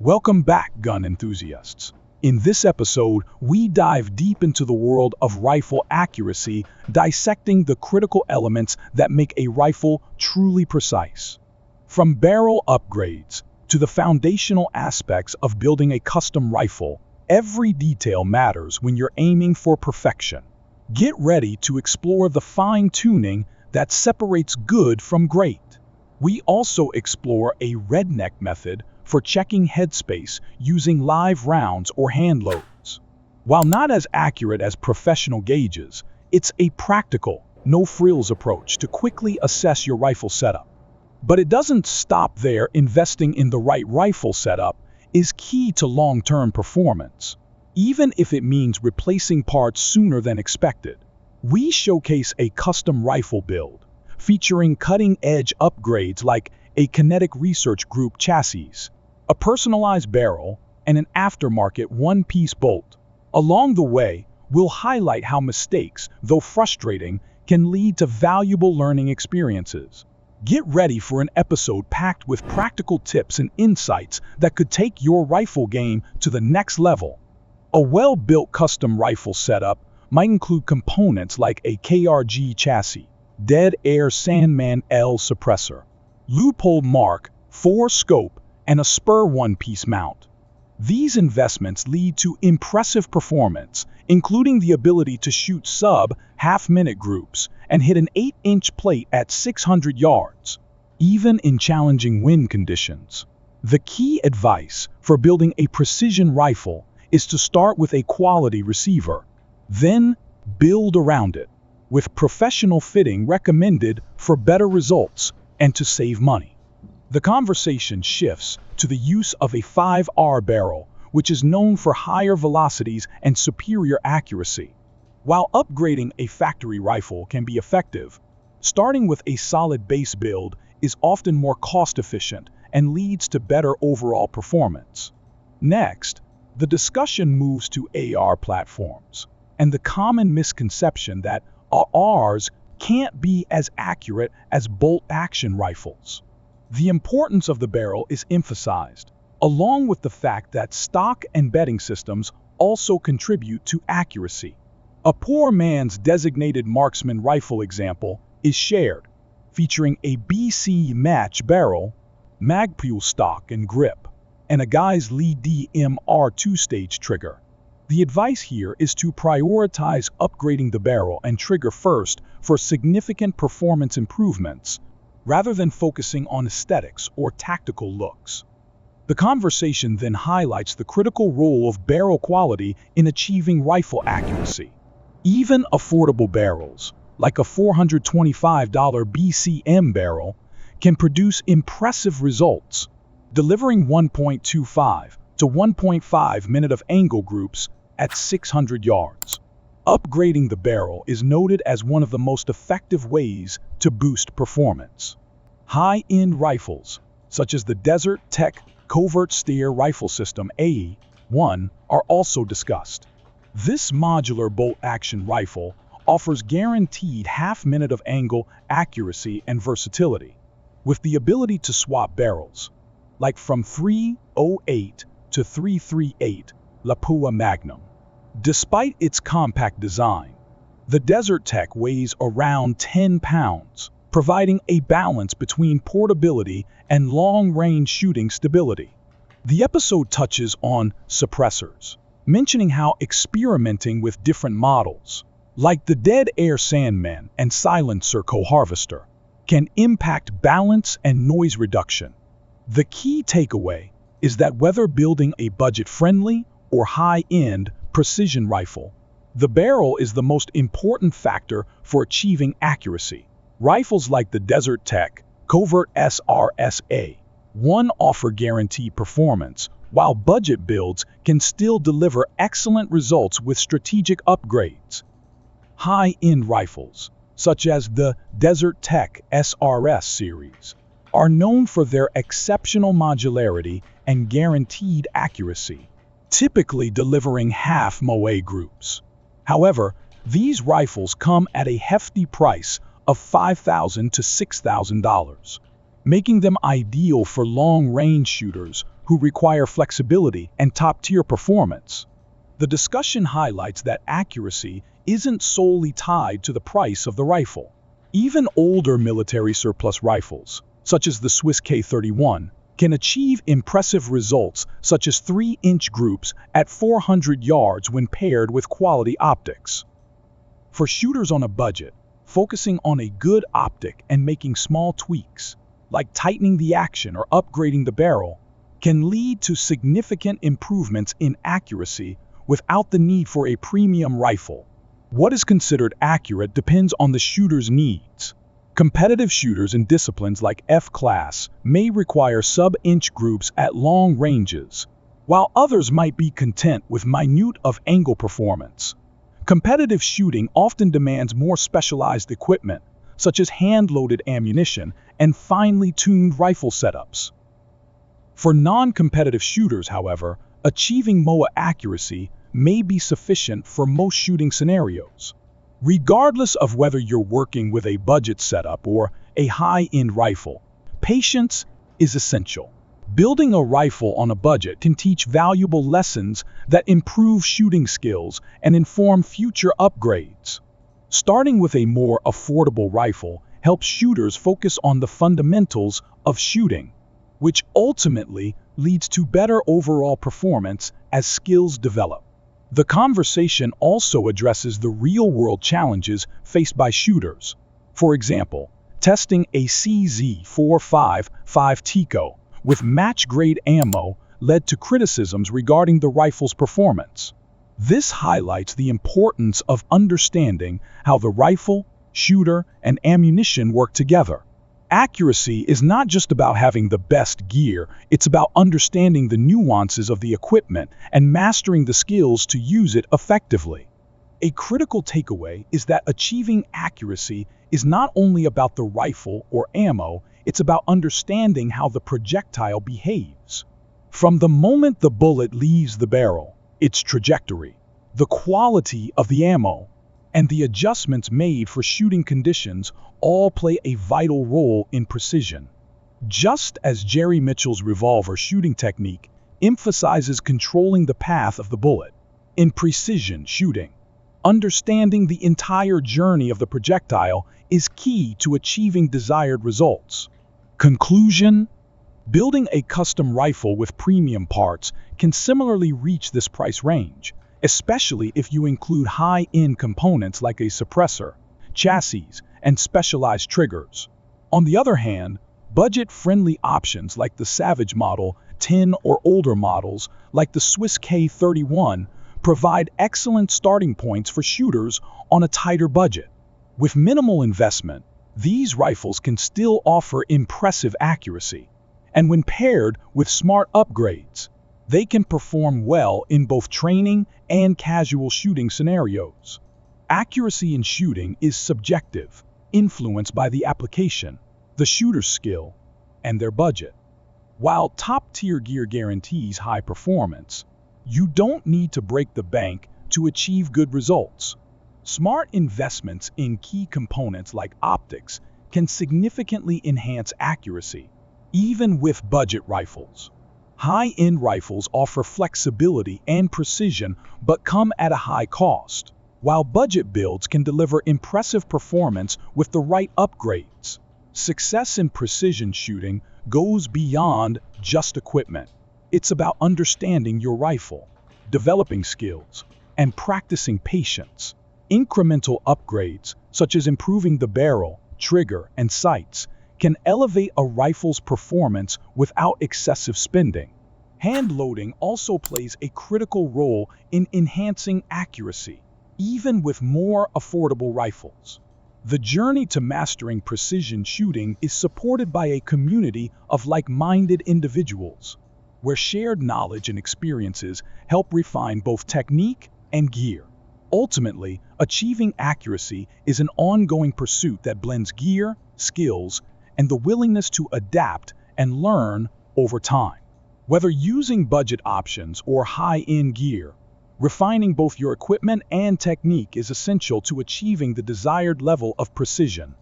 Welcome back, gun enthusiasts. In this episode, we dive deep into the world of rifle accuracy, dissecting the critical elements that make a rifle truly precise. From barrel upgrades to the foundational aspects of building a custom rifle, every detail matters when you're aiming for perfection. Get ready to explore the fine-tuning that separates good from great. We also explore a redneck method for checking headspace using live rounds or hand loads. While not as accurate as professional gauges, it's a practical, no-frills approach to quickly assess your rifle setup. But it doesn't stop there. Investing in the right rifle setup is key to long-term performance, even if it means replacing parts sooner than expected. We showcase a custom rifle build, featuring cutting-edge upgrades like a Kinetic Research Group chassis, a personalized barrel, and an aftermarket one-piece bolt. Along the way, we'll highlight how mistakes, though frustrating, can lead to valuable learning experiences. Get ready for an episode packed with practical tips and insights that could take your rifle game to the next level. A well-built custom rifle setup might include components like a KRG chassis, Dead Air Sandman L suppressor, Loophole Mark IV scope, and a spur one-piece mount. These investments lead to impressive performance, including the ability to shoot sub-half-minute groups and hit an 8-inch plate at 600 yards, even in challenging wind conditions. The key advice for building a precision rifle is to start with a quality receiver, then build around it, with professional fitting recommended for better results and to save money. The conversation shifts to the use of a 5R barrel, which is known for higher velocities and superior accuracy. While upgrading a factory rifle can be effective, starting with a solid base build is often more cost-efficient and leads to better overall performance. Next, the discussion moves to AR platforms, and the common misconception that ARs can't be as accurate as bolt-action rifles. The importance of the barrel is emphasized, along with the fact that stock and bedding systems also contribute to accuracy. A poor man's designated marksman rifle example is shared, featuring a BC match barrel, Magpul stock and grip, and a guy's Lee DMR two-stage trigger. The advice here is to prioritize upgrading the barrel and trigger first for significant performance improvements, rather than focusing on aesthetics or tactical looks. The conversation then highlights the critical role of barrel quality in achieving rifle accuracy. Even affordable barrels, like a $425 BCM barrel, can produce impressive results, delivering 1.25 to 1.5 minute of angle groups at 600 yards. Upgrading the barrel is noted as one of the most effective ways to boost performance. High-end rifles, such as the Desert Tech Covert Steer Rifle System AE-1, are also discussed. This modular bolt-action rifle offers guaranteed half-minute of angle accuracy and versatility, with the ability to swap barrels, like from .308 to .338 Lapua Magnum. Despite its compact design, the Desert Tech weighs around 10 pounds, providing a balance between portability and long-range shooting stability. The episode touches on suppressors, mentioning how experimenting with different models, like the Dead Air Sandman and Silencer Co-Harvester, can impact balance and noise reduction. The key takeaway is that whether building a budget-friendly or high-end precision rifle, the barrel is the most important factor for achieving accuracy. Rifles like the Desert Tech Covert SRSA-1 offer guaranteed performance, while budget builds can still deliver excellent results with strategic upgrades. High-end rifles, such as the Desert Tech SRS series, are known for their exceptional modularity and guaranteed accuracy, typically delivering half MOA groups. However, these rifles come at a hefty price of $5,000 to $6,000, making them ideal for long-range shooters who require flexibility and top-tier performance. The discussion highlights that accuracy isn't solely tied to the price of the rifle. Even older military surplus rifles, such as the Swiss K31, can achieve impressive results such as 3-inch groups at 400 yards when paired with quality optics. For shooters on a budget, focusing on a good optic and making small tweaks, like tightening the action or upgrading the barrel, can lead to significant improvements in accuracy without the need for a premium rifle. What is considered accurate depends on the shooter's needs. Competitive shooters in disciplines like F-class may require sub-inch groups at long ranges, while others might be content with minute of-angle performance. Competitive shooting often demands more specialized equipment, such as hand-loaded ammunition and finely tuned rifle setups. For non-competitive shooters, however, achieving MOA accuracy may be sufficient for most shooting scenarios. Regardless of whether you're working with a budget setup or a high-end rifle, patience is essential. Building a rifle on a budget can teach valuable lessons that improve shooting skills and inform future upgrades. Starting with a more affordable rifle helps shooters focus on the fundamentals of shooting, which ultimately leads to better overall performance as skills develop. The conversation also addresses the real-world challenges faced by shooters. For example, testing a CZ455 Tico with match-grade ammo led to criticisms regarding the rifle's performance. This highlights the importance of understanding how the rifle, shooter, and ammunition work together. Accuracy is not just about having the best gear, it's about understanding the nuances of the equipment and mastering the skills to use it effectively. A critical takeaway is that achieving accuracy is not only about the rifle or ammo, it's about understanding how the projectile behaves. From the moment the bullet leaves the barrel, its trajectory, the quality of the ammo, and the adjustments made for shooting conditions all play a vital role in precision. Just as Jerry Mitchell's revolver shooting technique emphasizes controlling the path of the bullet, in precision shooting, understanding the entire journey of the projectile is key to achieving desired results. Conclusion: building a custom rifle with premium parts can similarly reach this price range, especially if you include high-end components like a suppressor, chassis, and specialized triggers. On the other hand, budget-friendly options like the Savage Model 10 or older models like the Swiss K31 provide excellent starting points for shooters on a tighter budget. With minimal investment, these rifles can still offer impressive accuracy, and when paired with smart upgrades, they can perform well in both training and casual shooting scenarios. Accuracy in shooting is subjective, influenced by the application, the shooter's skill, and their budget. While top-tier gear guarantees high performance, you don't need to break the bank to achieve good results. Smart investments in key components like optics can significantly enhance accuracy, even with budget rifles. High-end rifles offer flexibility and precision but come at a high cost, while budget builds can deliver impressive performance with the right upgrades. Success in precision shooting goes beyond just equipment. It's about understanding your rifle, developing skills, and practicing patience. Incremental upgrades, such as improving the barrel, trigger, and sights, can elevate a rifle's performance without excessive spending. Hand loading also plays a critical role in enhancing accuracy, even with more affordable rifles. The journey to mastering precision shooting is supported by a community of like-minded individuals, where shared knowledge and experiences help refine both technique and gear. Ultimately, achieving accuracy is an ongoing pursuit that blends gear, skills, and the willingness to adapt and learn over time. Whether using budget options or high-end gear, refining both your equipment and technique is essential to achieving the desired level of precision.